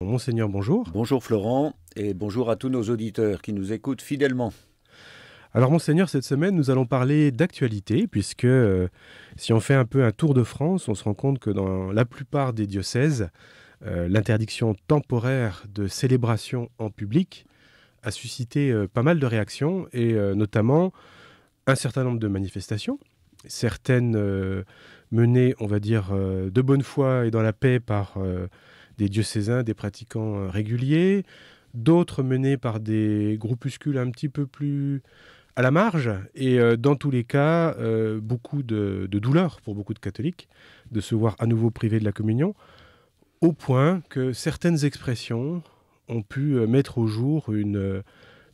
Monseigneur, bonjour. Bonjour Florent et bonjour à tous nos auditeurs qui nous écoutent fidèlement. Alors Monseigneur, cette semaine, nous allons parler d'actualité, puisque si on fait un peu un tour de France, on se rend compte que dans la plupart des diocèses, l'interdiction temporaire de célébration en public a suscité pas mal de réactions, et notamment un certain nombre de manifestations, certaines menées, on va dire, de bonne foi et dans la paix par des diocésains, des pratiquants réguliers, d'autres menées par des groupuscules un petit peu plus à la marge, et dans tous les cas, beaucoup de douleur pour beaucoup de catholiques de se voir à nouveau privés de la communion, au point que certaines expressions ont pu mettre au jour une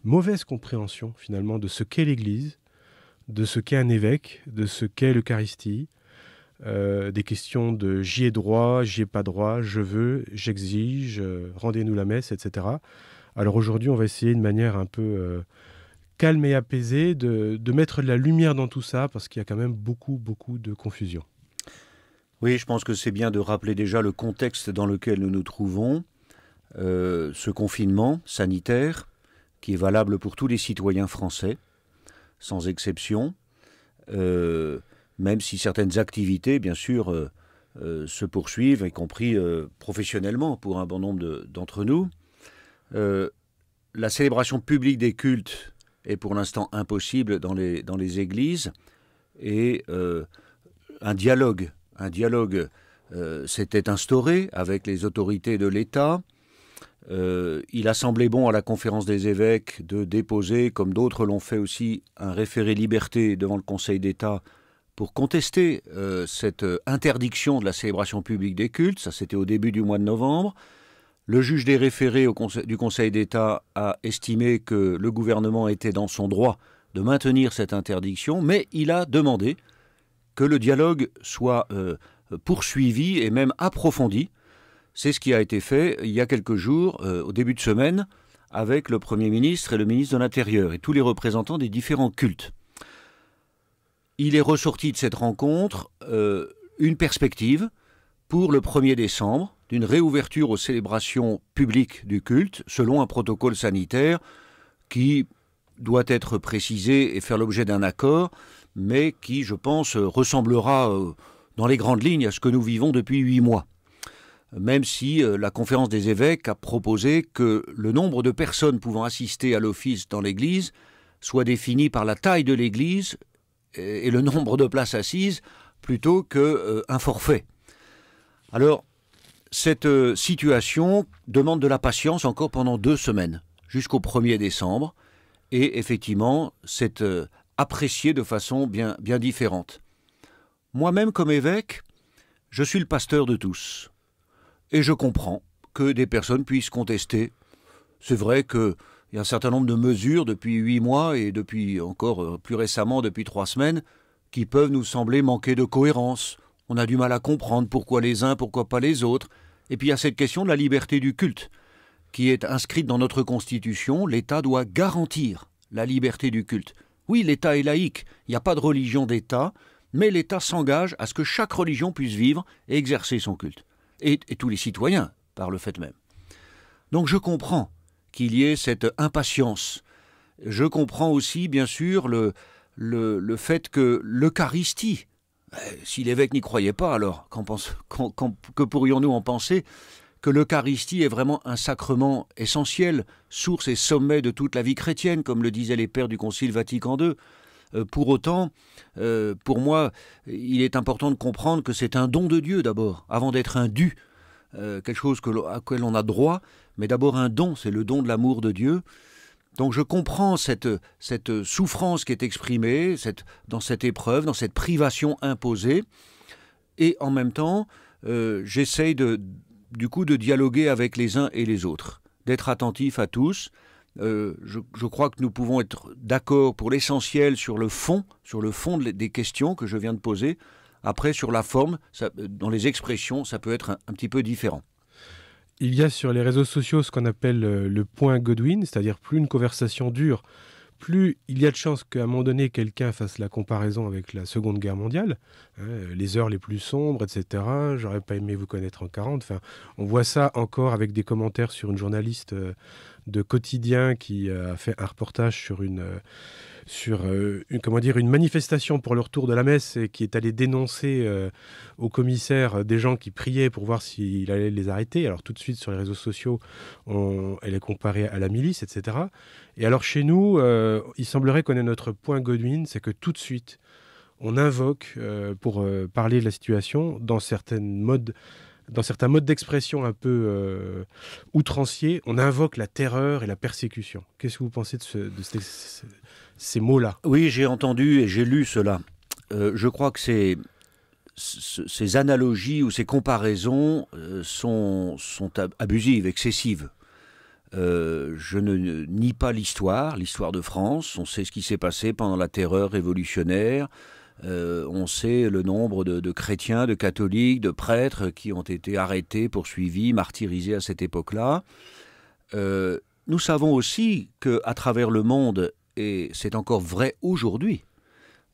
mauvaise compréhension finalement de ce qu'est l'Église, de ce qu'est un évêque, de ce qu'est l'Eucharistie, des questions de j'y ai droit, j'y ai pas droit, je veux, j'exige, rendez-nous la messe, etc. Alors aujourd'hui, on va essayer de manière un peu calme et apaisée de mettre de la lumière dans tout ça, parce qu'il y a quand même beaucoup de confusion. Oui, je pense que c'est bien de rappeler déjà le contexte dans lequel nous nous trouvons, ce confinement sanitaire qui est valable pour tous les citoyens français, sans exception, même si certaines activités, bien sûr, se poursuivent, y compris professionnellement pour un bon nombre d'entre nous. La célébration publique des cultes est pour l'instant impossible dans les églises, et un dialogue s'était instauré avec les autorités de l'État. Il a semblé bon à la conférence des évêques de déposer, comme d'autres l'ont fait aussi, un référé liberté devant le Conseil d'État pour contester cette interdiction de la célébration publique des cultes. Ça, c'était au début du mois de novembre. Le juge des référés du Conseil d'État a estimé que le gouvernement était dans son droit de maintenir cette interdiction, mais il a demandé que le dialogue soit poursuivi et même approfondi. C'est ce qui a été fait il y a quelques jours, au début de semaine, avec le Premier ministre et le ministre de l'Intérieur et tous les représentants des différents cultes. Il est ressorti de cette rencontre une perspective pour le 1er décembre d'une réouverture aux célébrations publiques du culte selon un protocole sanitaire qui doit être précisé et faire l'objet d'un accord, mais qui, je pense, ressemblera dans les grandes lignes à ce que nous vivons depuis 8 mois. Même si la conférence des évêques a proposé que le nombre de personnes pouvant assister à l'office dans l'Église soit défini par la taille de l'Église et le nombre de places assises plutôt qu'un forfait. Alors, cette situation demande de la patience encore pendant 2 semaines, jusqu'au 1er décembre, et effectivement, c'est apprécié de façon bien différente. Moi-même, comme évêque, je suis le pasteur de tous. Et je comprends que des personnes puissent contester. C'est vrai qu'il y a un certain nombre de mesures depuis 8 mois et depuis encore plus récemment, depuis 3 semaines, qui peuvent nous sembler manquer de cohérence. On a du mal à comprendre pourquoi les uns, pourquoi pas les autres. Et puis il y a cette question de la liberté du culte, qui est inscrite dans notre Constitution. L'État doit garantir la liberté du culte. Oui, l'État est laïque, il n'y a pas de religion d'État, mais l'État s'engage à ce que chaque religion puisse vivre et exercer son culte. Et tous les citoyens, par le fait même. Donc je comprends qu'il y ait cette impatience. Je comprends aussi, bien sûr, le fait que l'Eucharistie, si l'évêque n'y croyait pas, alors que pourrions-nous en penser, que l'Eucharistie est vraiment un sacrement essentiel, source et sommet de toute la vie chrétienne, comme le disaient les pères du Concile Vatican II. Pour autant, pour moi, il est important de comprendre que c'est un don de Dieu d'abord, avant d'être un dû, quelque chose à quoi on a droit, mais d'abord un don, c'est le don de l'amour de Dieu. Donc je comprends cette souffrance qui est exprimée dans cette épreuve, dans cette privation imposée, et en même temps, j'essaye du coup de dialoguer avec les uns et les autres, d'être attentif à tous. Je crois que nous pouvons être d'accord pour l'essentiel sur le fond des questions que je viens de poser. Après, sur la forme, dans les expressions, ça peut être un petit peu différent. Il y a sur les réseaux sociaux ce qu'on appelle le point Godwin, c'est-à-dire plus une conversation dure, plus il y a de chances qu'à un moment donné, quelqu'un fasse la comparaison avec la Seconde Guerre mondiale, hein, les heures les plus sombres, etc. J'aurais pas aimé vous connaître en 40. Enfin, on voit ça encore avec des commentaires sur une journaliste de quotidien qui a fait un reportage sur une manifestation pour le retour de la messe et qui est allé dénoncer au commissaire des gens qui priaient pour voir s'il allait les arrêter. Alors tout de suite sur les réseaux sociaux, elle est comparée à la milice, etc. Et alors chez nous, il semblerait qu'on ait notre point Godwin, c'est que tout de suite, on invoque, pour parler de la situation, dans certains modes d'expression un peu outranciers, on invoque la terreur et la persécution. Qu'est-ce que vous pensez de ces mots-là? Oui, j'ai entendu et j'ai lu cela. Je crois que ces analogies ou ces comparaisons sont abusives, excessives. Je ne nie pas l'histoire de France. On sait ce qui s'est passé pendant la terreur révolutionnaire. On sait le nombre de chrétiens, de catholiques, de prêtres qui ont été arrêtés, poursuivis, martyrisés à cette époque-là. Nous savons aussi qu'à travers le monde, et c'est encore vrai aujourd'hui,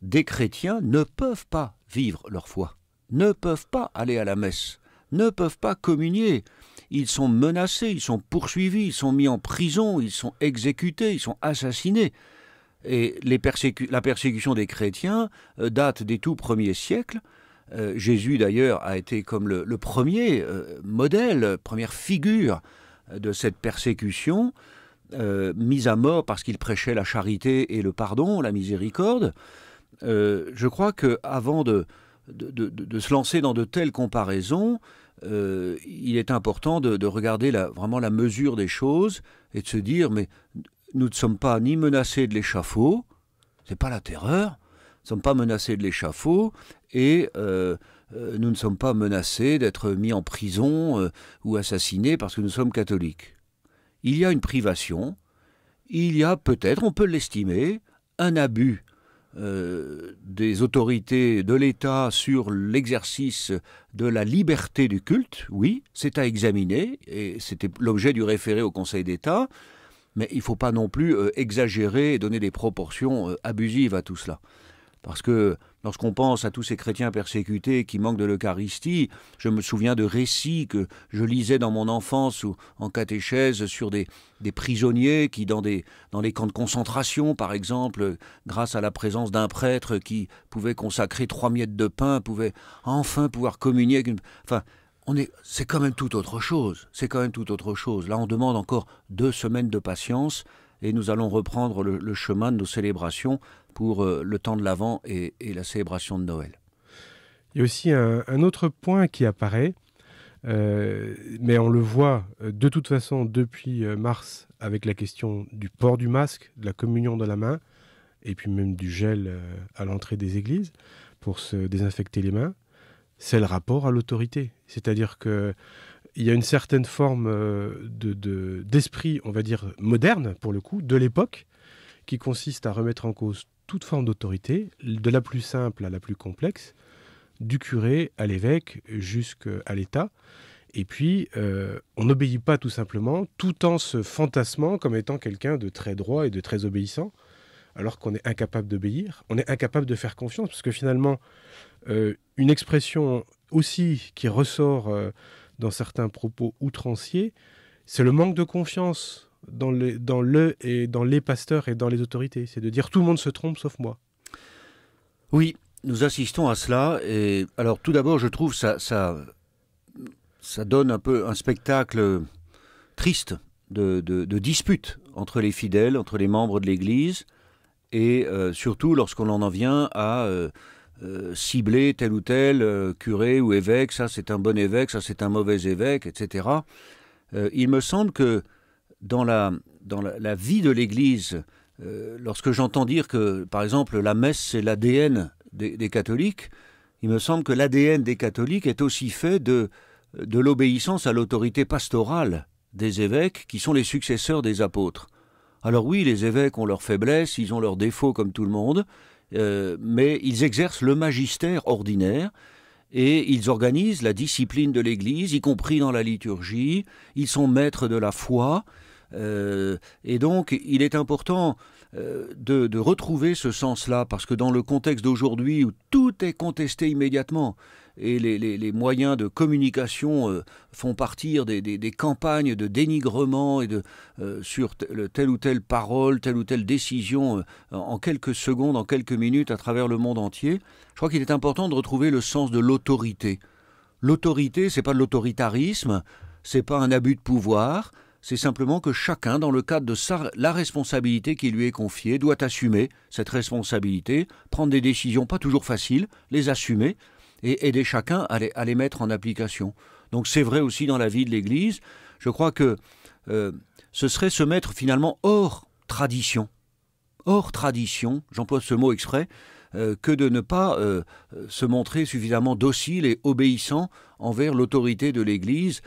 des chrétiens ne peuvent pas vivre leur foi, ne peuvent pas aller à la messe, ne peuvent pas communier. Ils sont menacés, ils sont poursuivis, ils sont mis en prison, ils sont exécutés, ils sont assassinés. Et la persécution des chrétiens date des tout premiers siècles. Jésus, d'ailleurs, a été comme le premier modèle, première figure de cette persécution, mis à mort parce qu'il prêchait la charité et le pardon, la miséricorde. Je crois qu'avant de se lancer dans de telles comparaisons, il est important de regarder vraiment la mesure des choses et de se dire, mais nous ne sommes pas ni menacés de l'échafaud, c'est pas la terreur, nous ne sommes pas menacés de l'échafaud, et nous ne sommes pas menacés d'être mis en prison ou assassinés parce que nous sommes catholiques. Il y a une privation, il y a peut-être, on peut l'estimer, un abus des autorités de l'État sur l'exercice de la liberté du culte, oui, c'est à examiner, et c'était l'objet du référé au Conseil d'État, mais il ne faut pas non plus exagérer et donner des proportions abusives à tout cela. Parce que lorsqu'on pense à tous ces chrétiens persécutés qui manquent de l'Eucharistie, je me souviens de récits que je lisais dans mon enfance ou en catéchèse sur des prisonniers qui, dans les camps de concentration, par exemple, grâce à la présence d'un prêtre qui pouvait consacrer 3 miettes de pain, pouvait enfin pouvoir communier avec c'est quand même tout autre chose. C'est quand même tout autre chose. Là, on demande encore 2 semaines de patience et nous allons reprendre le chemin de nos célébrations pour le temps de l'Avent et la célébration de Noël. Il y a aussi un autre point qui apparaît, mais on le voit de toute façon depuis mars avec la question du port du masque, de la communion de la main, et puis même du gel à l'entrée des églises pour se désinfecter les mains. C'est le rapport à l'autorité. C'est-à-dire qu'il y a une certaine forme d'esprit, on va dire, moderne, pour le coup, de l'époque, qui consiste à remettre en cause toute forme d'autorité, de la plus simple à la plus complexe, du curé à l'évêque jusqu'à l'État. Et puis, on n'obéit pas tout simplement, tout en se fantasmant comme étant quelqu'un de très droit et de très obéissant, alors qu'on est incapable d'obéir, on est incapable de faire confiance, parce que finalement, une expression aussi qui ressort dans certains propos outranciers, c'est le manque de confiance dans les pasteurs et dans les autorités. C'est de dire tout le monde se trompe sauf moi. Oui, nous assistons à cela. Et alors tout d'abord, je trouve ça donne un peu un spectacle triste de dispute entre les fidèles, entre les membres de l'Église, et surtout lorsqu'on en vient à cibler tel ou tel curé ou évêque, ça c'est un bon évêque, ça c'est un mauvais évêque, etc. Il me semble que dans la vie de l'Église, lorsque j'entends dire que, par exemple, la messe c'est l'ADN des catholiques, il me semble que l'ADN des catholiques est aussi fait de l'obéissance à l'autorité pastorale des évêques, qui sont les successeurs des apôtres. Alors oui, les évêques ont leurs faiblesses, ils ont leurs défauts comme tout le monde, mais ils exercent le magistère ordinaire et ils organisent la discipline de l'Église, y compris dans la liturgie. Ils sont maîtres de la foi, Et donc, il est important de retrouver ce sens-là, parce que dans le contexte d'aujourd'hui où tout est contesté immédiatement, et les moyens de communication font partir des campagnes de dénigrement et sur telle ou telle parole, telle ou telle décision en quelques secondes, en quelques minutes à travers le monde entier, je crois qu'il est important de retrouver le sens de l'autorité. L'autorité, c'est pas de l'autoritarisme, c'est pas un abus de pouvoir, c'est simplement que chacun, dans le cadre de la responsabilité qui lui est confiée, doit assumer cette responsabilité, prendre des décisions pas toujours faciles, les assumer, et aider chacun à les mettre en application. Donc c'est vrai aussi dans la vie de l'Église. Je crois que ce serait se mettre finalement hors tradition. Hors tradition, j'emploie ce mot exprès, que de ne pas se montrer suffisamment docile et obéissant envers l'autorité de l'Église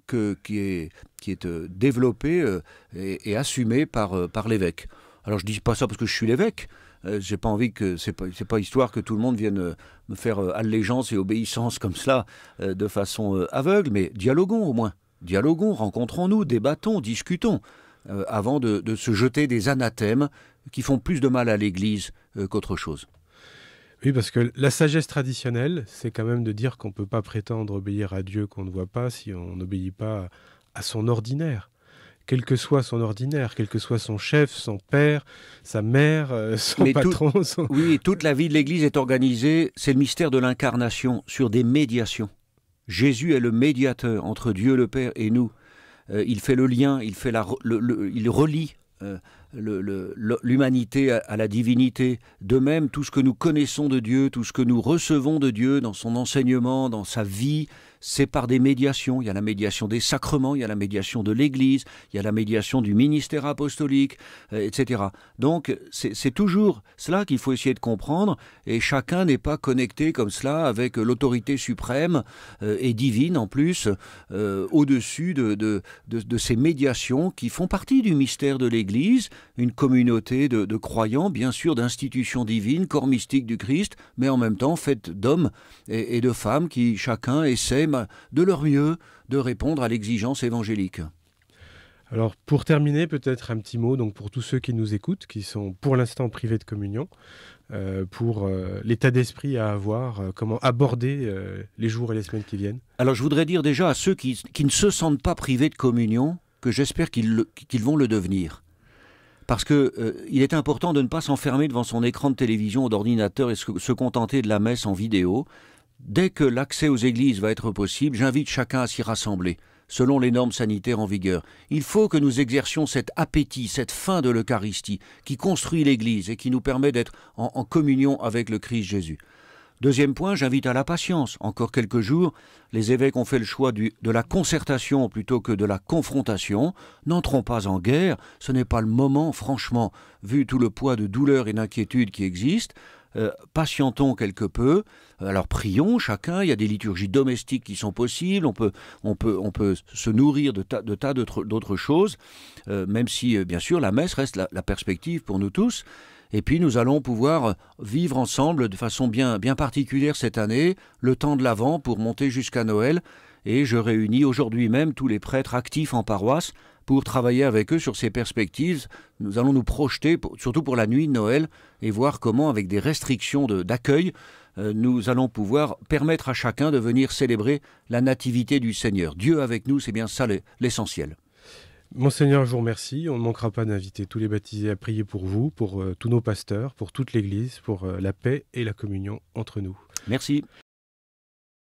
qui est développée et assumée par l'évêque. Alors je ne dis pas ça parce que je suis l'évêque. J'ai pas envie que c'est pas histoire que tout le monde vienne me faire allégeance et obéissance comme cela de façon aveugle, mais dialoguons au moins. Dialoguons, rencontrons-nous, débattons, discutons, avant de se jeter des anathèmes qui font plus de mal à l'Église qu'autre chose. Oui, parce que la sagesse traditionnelle, c'est quand même de dire qu'on ne peut pas prétendre obéir à Dieu qu'on ne voit pas si on n'obéit pas à son ordinaire. Quel que soit son ordinaire, quel que soit son chef, son père, sa mère, son patron. Oui, toute la vie de l'Église est organisée, c'est le mystère de l'incarnation, sur des médiations. Jésus est le médiateur entre Dieu le Père et nous. Il fait le lien, il relie l'humanité à la divinité. De même, tout ce que nous connaissons de Dieu, tout ce que nous recevons de Dieu dans son enseignement, dans sa vie, c'est par des médiations. Il y a la médiation des sacrements, il y a la médiation de l'Église, il y a la médiation du ministère apostolique, etc. Donc, c'est toujours cela qu'il faut essayer de comprendre, et chacun n'est pas connecté comme cela avec l'autorité suprême et divine en plus, au-dessus de ces médiations qui font partie du mystère de l'Église, une communauté de croyants, bien sûr, d'institutions divines, corps mystique du Christ, mais en même temps faite d'hommes et de femmes qui chacun essaie de leur mieux de répondre à l'exigence évangélique. Alors pour terminer, peut-être un petit mot donc pour tous ceux qui nous écoutent, qui sont pour l'instant privés de communion, pour l'état d'esprit à avoir, comment aborder les jours et les semaines qui viennent. Alors je voudrais dire déjà à ceux qui ne se sentent pas privés de communion que j'espère qu'ils vont le devenir. Parce qu'il est important de ne pas s'enfermer devant son écran de télévision ou d'ordinateur et se contenter de la messe en vidéo. Dès que l'accès aux églises va être possible, j'invite chacun à s'y rassembler, selon les normes sanitaires en vigueur. Il faut que nous exercions cet appétit, cette faim de l'Eucharistie, qui construit l'Église et qui nous permet d'être en communion avec le Christ Jésus. Deuxième point, j'invite à la patience. Encore quelques jours, les évêques ont fait le choix de la concertation plutôt que de la confrontation. N'entrons pas en guerre, ce n'est pas le moment, franchement, vu tout le poids de douleur et d'inquiétude qui existe. Patientons quelque peu, alors prions chacun, il y a des liturgies domestiques qui sont possibles, on peut se nourrir de tas d'autres choses, même si bien sûr la messe reste la perspective pour nous tous. Et puis nous allons pouvoir vivre ensemble de façon bien particulière cette année, le temps de l'Avent pour monter jusqu'à Noël. Et je réunis aujourd'hui même tous les prêtres actifs en paroisse pour travailler avec eux sur ces perspectives. Nous allons nous projeter, surtout pour la nuit de Noël, et voir comment, avec des restrictions d'accueil, nous allons pouvoir permettre à chacun de venir célébrer la nativité du Seigneur. Dieu avec nous, c'est bien ça l'essentiel. Monseigneur, je vous remercie. On ne manquera pas d'inviter tous les baptisés à prier pour vous, pour tous nos pasteurs, pour toute l'Église, pour la paix et la communion entre nous. Merci.